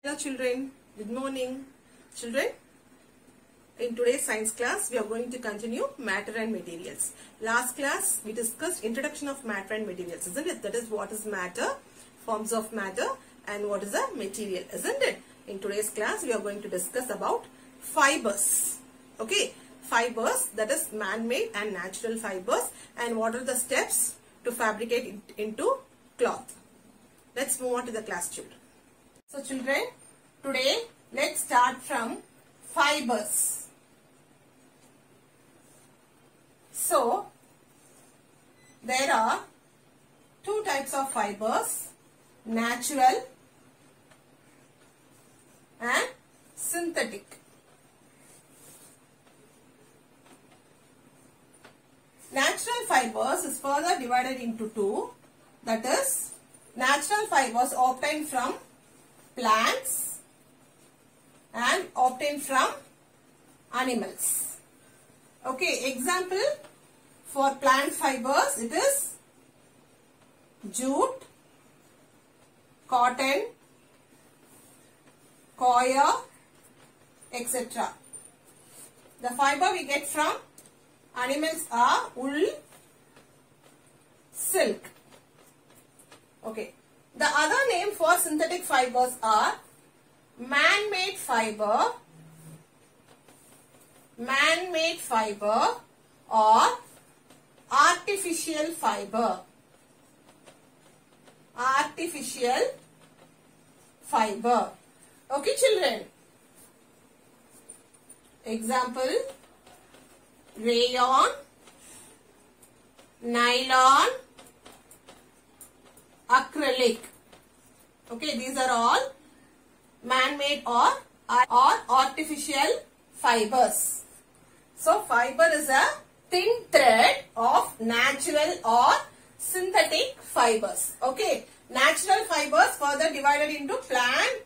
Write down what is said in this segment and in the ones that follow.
Hello children, good morning. Children, in today's science class, we are going to continue matter and materials. Last class, we discussed introduction of matter and materials, isn't it? That is what is matter, forms of matter, and what is a material, isn't it? In today's class, we are going to discuss about fibers. Okay, fibers, that is man-made and natural fibers, and what are the steps to fabricate it into cloth. Let's move on to the class, children. So children, today let's start from fibers. So there are two types of fibers, natural and synthetic. Natural fibers is further divided into two, that is natural fibers obtained from plants and obtained from animals. Okay, example for plant fibers, it is jute, cotton, coir, etc. The fiber we get from animals are wool, silk. Okay. The other name for synthetic fibers are man-made fiber or artificial fiber. Okay children. Example, rayon, nylon, acrylic. Okay, these are all man-made or artificial fibers. So, fiber is a thin thread of natural or synthetic fibers. Okay, natural fibers further divided into plant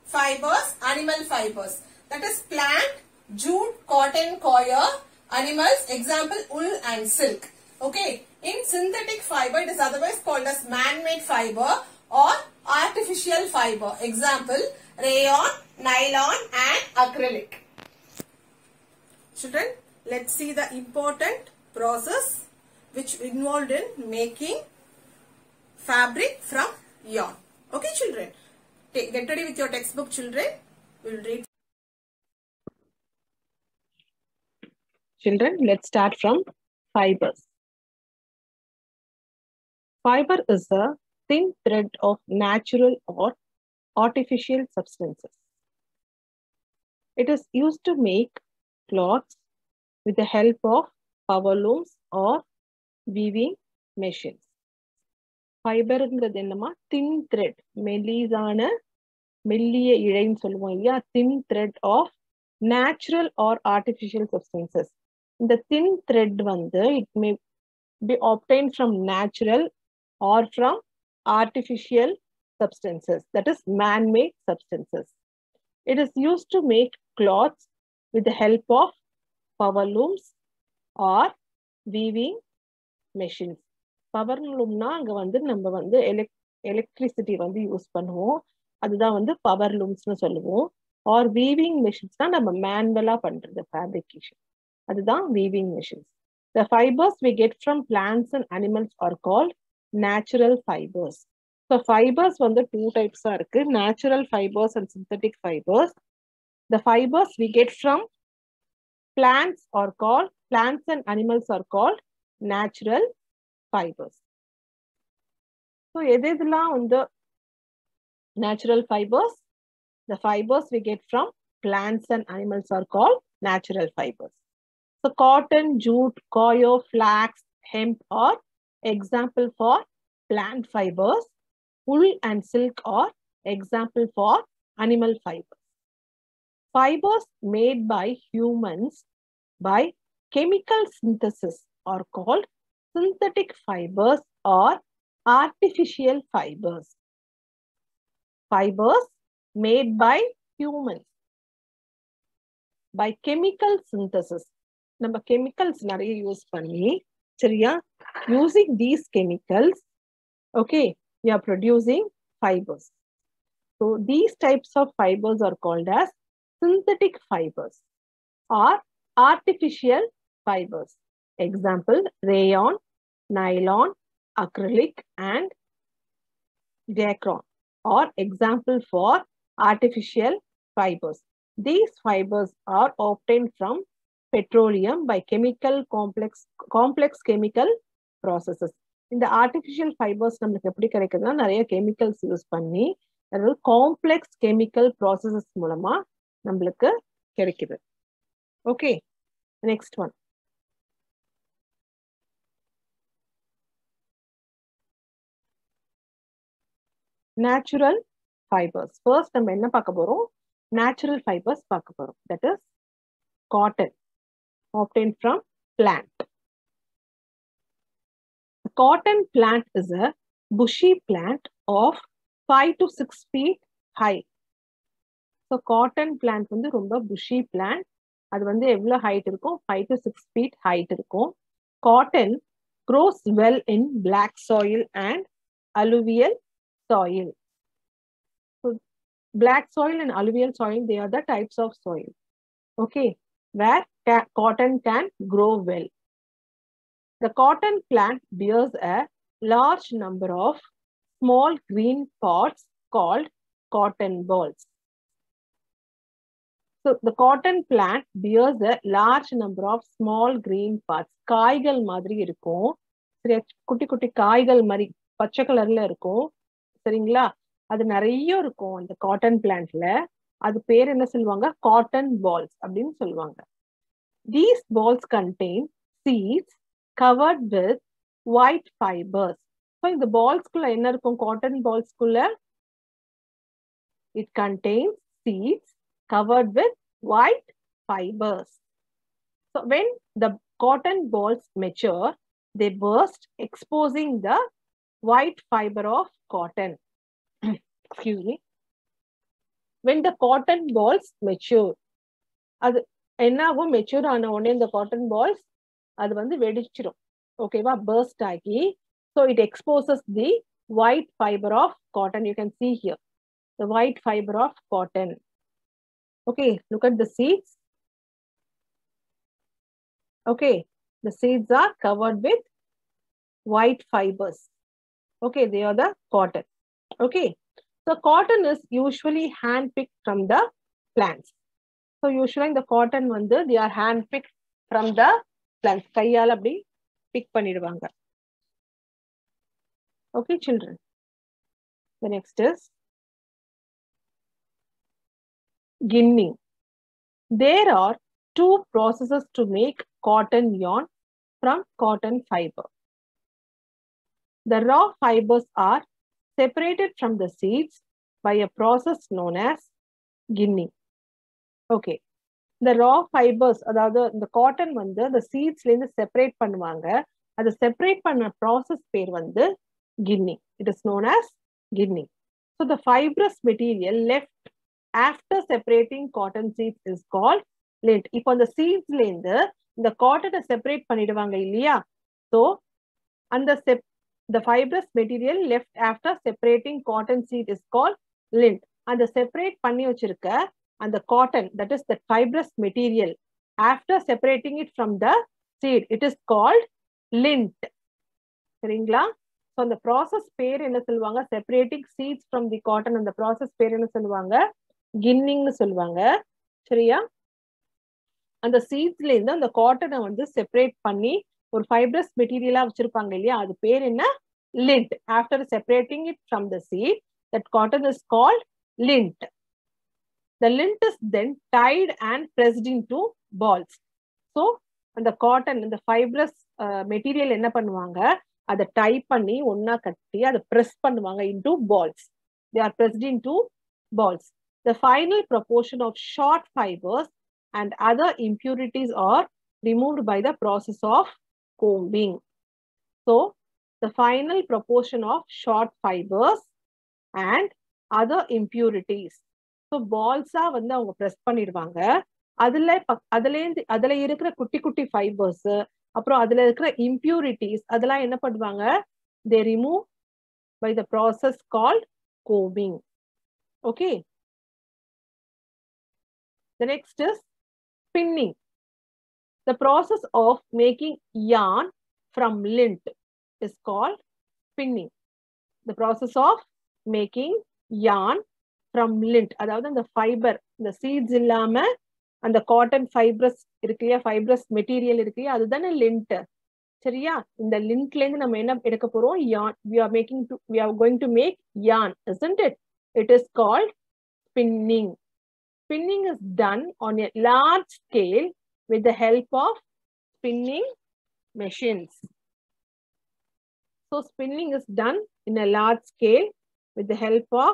fibers, animal fibers. That is plant, jute, cotton, coir, animals, example wool and silk. Okay, in synthetic fiber it is otherwise called as man-made fiber or artificial fiber. Example, rayon, nylon and acrylic. Children, let's see the important process which involved in making fabric from yarn. Okay children, get ready with your textbook children. We will read. Children, let's start from fibers. Fiber is a thin thread of natural or artificial substances. It is used to make cloths with the help of power looms or weaving machines. Fiber is a thin thread, thin thread of natural or artificial substances. The thin thread, it may be obtained from natural or from artificial substances, that is man-made substances. It is used to make cloths with the help of power looms or weaving machines. Power loom na anga நம்ம electricity use பண்ணுவோம். அதுதான் power looms னு சொல்லுவோம். Or weaving machines na நம்ம manually பண்றது fabrication. அதுதான் weaving machines. The fibers we get from plants and animals are called natural fibers. So fibers two types are natural fibers and synthetic fibers. The fibers we get from plants and animals are called natural fibers. So எதெல்லாம் natural fibers? The fibers we get from plants and animals are called natural fibers. So cotton, jute, coir, flax, hemp are example for plant fibers. Wool and silk are example for animal fibers. Fibers made by humans by chemical synthesis are called synthetic fibers or artificial fibers. Fibers made by humans by chemical synthesis. நம்ம chemicals நிறைய use பண்ணி சரியா using these chemicals, okay, we are producing fibers. So these types of fibers are called as synthetic fibers or artificial fibers. Example, rayon, nylon, acrylic, and dacron are example for artificial fibers. These fibers are obtained from petroleum by complex chemical processes. இந்த artificial fibers நமக்கு எப்படி கிடைக்குதுன்னா நிறைய chemicals use பண்ணி அதாவது complex chemical processes மூலமா நம்மளுக்கு கிடைக்குது. Okay, next one. Natural fibers. First நம்ம என்ன பார்க்க போறோம்? Natural fibers பார்க்க போறோம். That is cotton obtained from plant. The cotton plant is a bushy plant of 5 to 6 feet high. So cotton plant வந்து ரொம்ப bushy plant. அது வந்து எவ்வளவு height இருக்கும்? 5 to 6 feet height இருக்கும். Cotton grows well in black soil and alluvial soil. So black soil and alluvial soil, they are the types of soil. Okay, where cotton can grow well. The cotton plant bears a large number of small green pods called cotton balls. So the cotton plant bears a large number of small green pods. காய்கள் மாதிரி இருக்கும். சரி, குட்டி குட்டி காய்கள் மாதிரி பச்சை கலர்ல இருக்கும். சரிங்களா? அது நிறைய இருக்கும் அந்த காட்டன் பிளான்ட்ல. அது பேர் என்ன சொல்லுவாங்க? காட்டன் பால்ஸ் அப்படின்னு சொல்லுவாங்க. These balls contain seeds covered with white fibers. So இந்த பால்ஸ்குள்ள என்ன இருக்கும்? காட்டன் பால்ஸ்குள்ள it contains seeds covered with white fibers. So when the cotton balls mature, they burst, exposing the white fiber of cotton. Excuse me. When the cotton balls mature, அது என்னாகும்? Mature ஆன உடனே இந்த காட்டன் பால்ஸ் அது வந்து வெடிச்சிடும். ஓகேவா? First ஆகி so it exposes the white fiber of cotton. You can see here the white fiber of cotton. Okay, look at the seeds. Okay, the seeds are covered with white fibers. Okay, they are the cotton. Okay, so cotton is usually hand-picked from the plants. So usually the cotton வந்து they are hand-picked from the plants. கையால அப்படி pick பண்ணிடுவாங்க. Okay, children. The next is ginning. There are two processes to make cotton yarn from cotton fiber. The raw fibers are separated from the seeds by a process known as ginning. Okay. The raw fibers, அதாவது இந்த cotton வந்து the seedsல இருந்து separate பண்ணுவாங்க. அது separate பண்ண process பேர் வந்து ginning. It is known as ginning. So the fibrous material left after separating cotton seeds is called lint. இப்போ அந்த seedsல இருந்து இந்த காட்டனை செப்பரேட் பண்ணிடுவாங்க இல்லையா? So அந்த the fibrous material left after separating cotton seed is called lint. அந்த separate பண்ணி வச்சிருக்க அந்த cotton, that is the fibrous material, after separating it from the seed, it is called lint. சரிங்களா? So அந்த process பேர் என்ன சொல்லுவாங்க? Separating seeds from the cotton, அந்த process பேர் என்ன சொல்லுவாங்க? Ginning னு சொல்லுவாங்க. சரியா? அந்த seedsல இருந்து அந்த காட்டனை வந்து செப்பரேட் பண்ணி ஒரு fibrous material வச்சிருப்பாங்க இல்லையா? அது பேர் என்ன? Lint. After separating it from the seed, that cotton is called lint. The lint is then tied and pressed into balls. So அந்த cotton, the fibrous material என்ன பண்ணுவாங்க? அதை tie பண்ணி ஒன்னா கட்டி அதை press பண்ணுவாங்க into balls. They are pressed into balls. The final proportion of short fibers and other impurities are removed by the process of combing. So the final proportion of short fibers and other impurities. So balls வந்து அவங்க press பண்ணிடுவாங்க. அதுல இருக்கிற குட்டி குட்டி fibers, அப்புறம் அதுல இருக்கிற impurities, அதெல்லாம் என்ன பண்ணுவாங்க? They remove by the process called combing. Okay. The next is spinning. The process of making yarn from lint is called spinning. The process of making yarn from lint, அதாவது அந்த fibre, இந்த seeds இல்லாம அந்த cotton fibrous இருக்கு இல்லையா, fibrous material இருக்கு இல்லையா, அதுதானே லிண்ட். சரியா? இந்த லிண்ட்ல இருந்து நம்ம என்ன எடுக்க போறோம்? yarn. We are going to make yarn, isn't it? It is called spinning. Spinning is done on a large scale with the help of spinning machines. So spinning is done in a large scale with the help of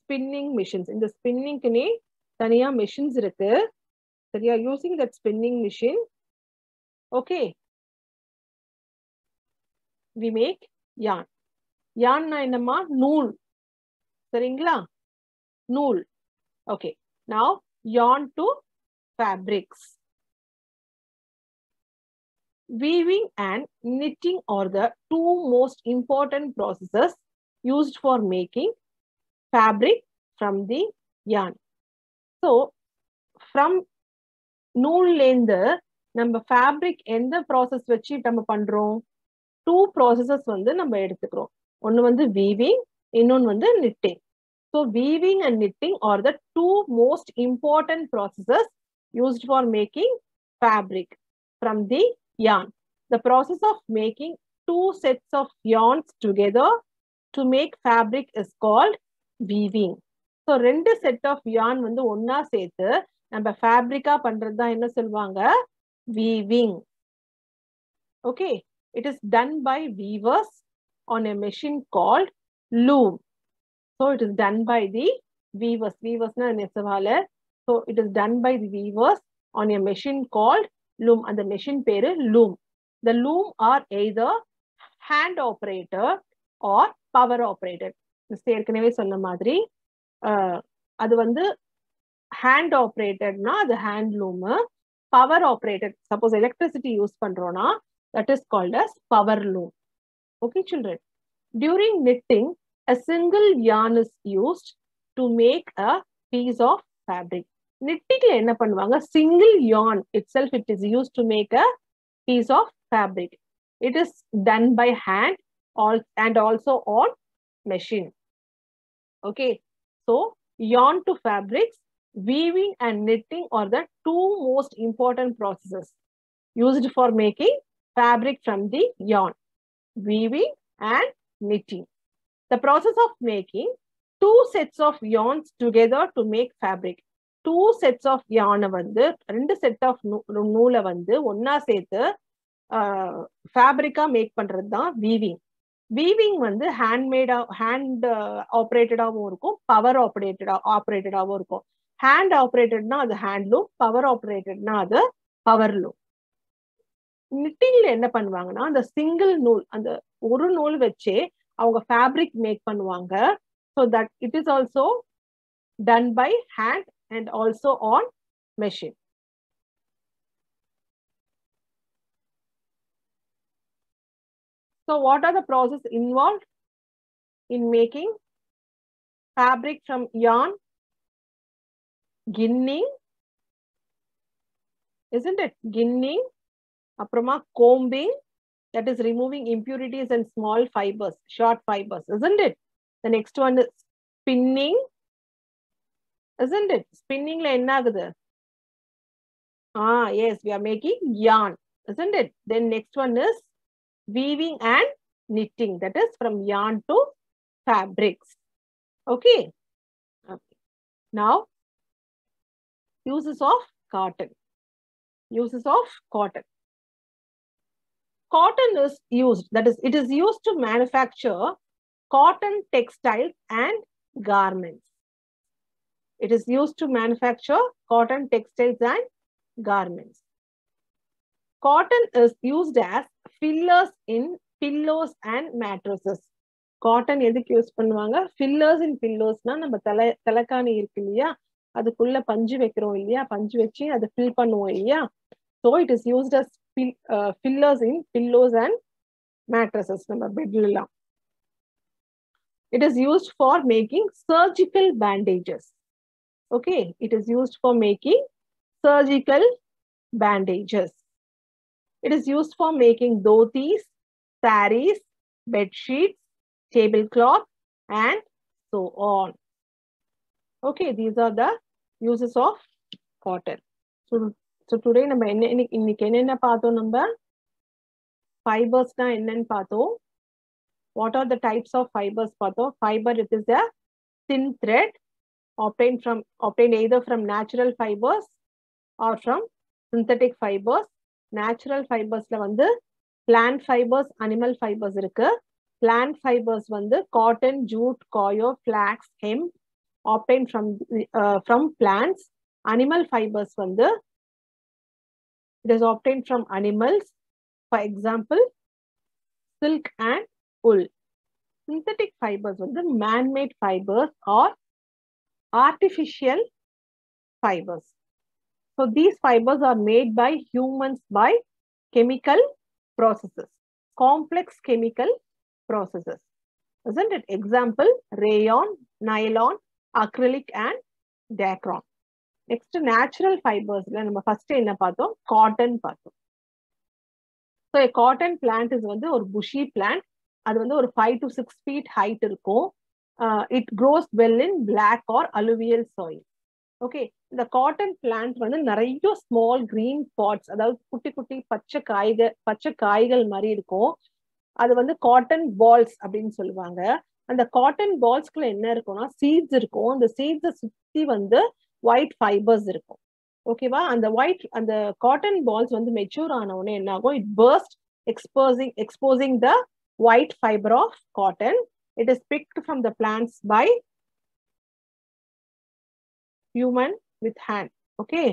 spinning machines. In the spinning kine taniya machines irukku. So we are using that spinning machine. Okay. We make yarn. Yarn na enama? Nool. Saringla? Nool. Okay. Now yarn to fabrics. Weaving and knitting are the two most important processes used for making fabric from the yarn. So from nool lende நம்ம fabric எந்த process வச்சு நம்ம பண்றோம்? Two processes வந்து நம்ம எடுத்துக்கிறோம். ஒன்னு வந்து weaving, இன்னொன்னு வந்து knitting. So weaving and knitting are the two most important processes used for making fabric from the yarn. The process of making two sets of yarns together to make fabric is called weaving. So ரெண்டு set of yarn வந்து ஒன்னா சேர்த்து நம்ம fabric-ஆ பண்றது தான் என்ன சொல்வாங்க? Weaving. Okay. It is done by weavers on a machine called loom. So it is done by the weavers. Weavers na nesavale. So it is done by the weavers on a machine called loom. And the machine peru loom. The loom are either hand operated or power operated. ஏற்கனவே சொன்ன மாதிரி அது வந்து hand operated na அது hand loom. Power operated, suppose electricity use பண்றோம்னா that is called as power loom. Okay children. During knitting, a single yarn is used to make a piece of fabric. Knitting la enna பண்ணுவாங்க? Single yarn itself it is used to make a piece of fabric. It is done by hand and also on machine. Okay. So yarn to fabrics, weaving and knitting are the two most important processes used for making fabric from the yarn. Weaving and knitting. The process of making two sets of yarns together to make fabric. Two sets of yarn வந்து ரெண்டு set of நூலை வந்து ஒன்னா சேர்த்து fabric-ஆ make பண்றது தான் weaving. Weaving வந்து hand operated-ஆவும் இருக்கும், power operated-ஆவும் இருக்கும். Hand operated-னா அது hand loom, power operated-னா அது power loom. knitting-ல என்ன பண்ணுவாங்கன்னா அந்த சிங்கிள் நூல், அந்த ஒரு நூல் வச்சே அவங்க fabric make பண்ணுவாங்க. So that it is also done by hand and also on machine. So what are the processes involved in making fabric from yarn? Ginning, isn't it? Ginning, அப்புறமா combing, that is removing impurities and small fibers, short fibers, isn't it? The next one is spinning, isn't it? Spinning la enna agudhu? Yes, we are making yarn, isn't it? Then next one is weaving and knitting, that is from yarn to fabrics. Okay. Okay. Now, uses of cotton. Uses of cotton. Cotton is used, that is, it is used to manufacture cotton textiles and garments. It is used to manufacture cotton textiles and garments. Cotton is used as fillers in pillows and mattresses. Cotton எதுக்கு use பண்ணுவாங்க? Fillers in pillows-னா நம்ம தலைக்காணி இருக்கு இல்லையா, அதுக்குள்ள பஞ்சு வைக்கிறோம் இல்லையா, பஞ்சு வச்சு அதை ஃபில் பண்ணுவோம் இல்லையா. So it is used as fillers in pillows and mattresses, நம்ம பெட்லாம். It is used for making surgical bandages. Okay, it is used for making surgical bandages. It is used for making dhotis, saris, bed sheets, tablecloth, and so on. Okay, these are the uses of cotton. So today நம்ம இன்னைக்கு என்னென்ன பார்த்தோம்? நம்ம ஃபைபர்ஸ்னா என்னன்னு பார்த்தோம். What are the types of fibers பார்த்தோம். Fiber, it is a thin thread obtained either from natural fibers or from synthetic fibers. Natural fibersல வந்து plant fibers, animal fibers இருக்கு. Plant fibers வந்து cotton, jute, coir, flax, hemp obtained from plants. Animal fibers வந்து it is obtained from animals. For example, silk and wool. Synthetic fibers வந்து man-made fibers or artificial fibers. So these fibers are made by humans by chemical processes, complex chemical processes. Isn't it? Example, rayon, nylon, acrylic and dacron. Next, natural fibers. First, cotton. So a cotton plant is a bushy plant. That's 5 to 6 feet height. It grows well in black or alluvial soil. Okay, the cotton plant வந்து நிறைய small green pods, அதாவது குட்டி குட்டி பச்சை காய்கள் மாதிரி இருக்கும். அது வந்து காட்டன் பால்ஸ் அப்படின்னு சொல்லுவாங்க. அந்த காட்டன் பால்ஸ்க்குள்ள என்ன இருக்கும்னா சீட்ஸ் இருக்கும். அந்த சீட்ஸை சுத்தி வந்து ஒயிட் ஃபைபர்ஸ் இருக்கும். ஓகேவா? அந்த காட்டன் பால்ஸ் வந்து மெச்சூர் ஆன உடனே என்ன ஆகும்? It first exposing the white fiber of cotton. It is picked from the plants by human with hand. Okay.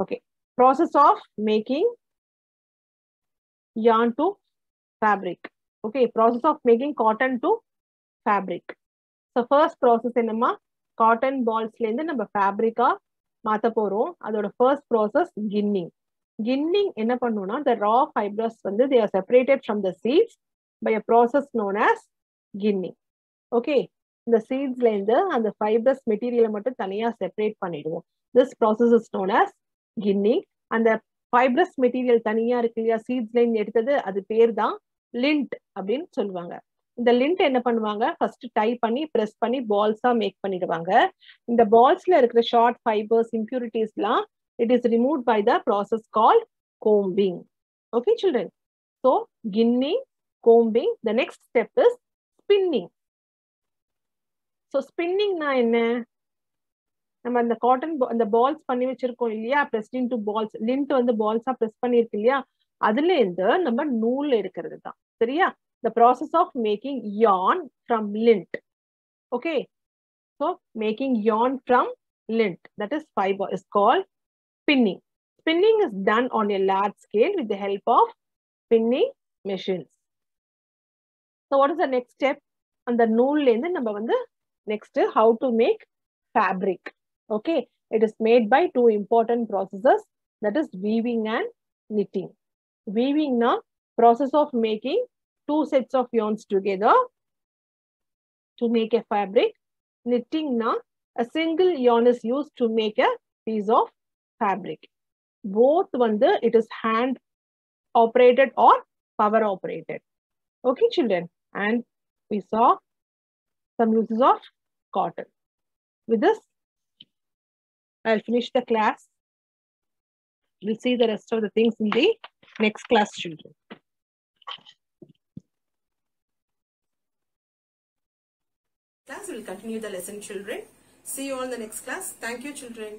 Okay. Process of making yarn to fabric. Okay. Process of making cotton to fabric. So first process enna cotton balls la irundhu நம்ம fabric ah மாத்த போறோம். அதோட first process ginning. Ginning என்ன பண்ணும்னா the raw fibers வந்து they are separated from the seeds by a process known as ginning. Okay. The seeds la irundhu and fibrous material மட்டும் தனியா separate பண்ணிடுவோம். This process is known as ginning. And the fibrous material தனியா இருக்கு இல்லையா சீட்ஸ்ல இருந்து எடுத்தது, அது பேர் தான் lint அப்படின்னு சொல்லுவாங்க. இந்த lint என்ன பண்ணுவாங்க? ஃபர்ஸ்ட் டை பண்ணி பிரஸ் பண்ணி பால்ஸா மேக் பண்ணிடுவாங்க. இந்த பால்ஸ்ல இருக்கிற ஷார்ட் ஃபைபர்ஸ் இம்பியூரிட்டிஸ்லாம் it is removed by the process called combing. Okay children, so ginning, combing. The next step is spinning. So spinning na enna? நம்ம அந்த காட்டன் அந்த பால்ஸ் பண்ணி வச்சிருக்கோம் இல்லையா, pressed into balls, lint வந்து பால்ஸா பிரஸ் பண்ணிருக்கு இல்லையா, அதுல இருந்து நம்ம நூல் எடுக்கிறது தான். சரியா? The process of making yarn from lint. Okay, so making yarn from lint, that is fiber, is called spinning. Spinning is done on a large scale with the help of spinning machines. So what is the next step? அந்த நூல்ல இருந்து நம்ம வந்து next how to make fabric. Okay, it is made by two important processes, that is weaving and knitting. Weaving na process of making two sets of yarns together to make a fabric. Knitting na a single yarn is used to make a piece of fabric. Both வந்து it is hand operated or power operated. Okay children, and we saw some uses of cotton. With this I'll finish the class. We'll see the rest of the things in the next class children. Class will continue the lesson children. See you on the next class. Thank you children.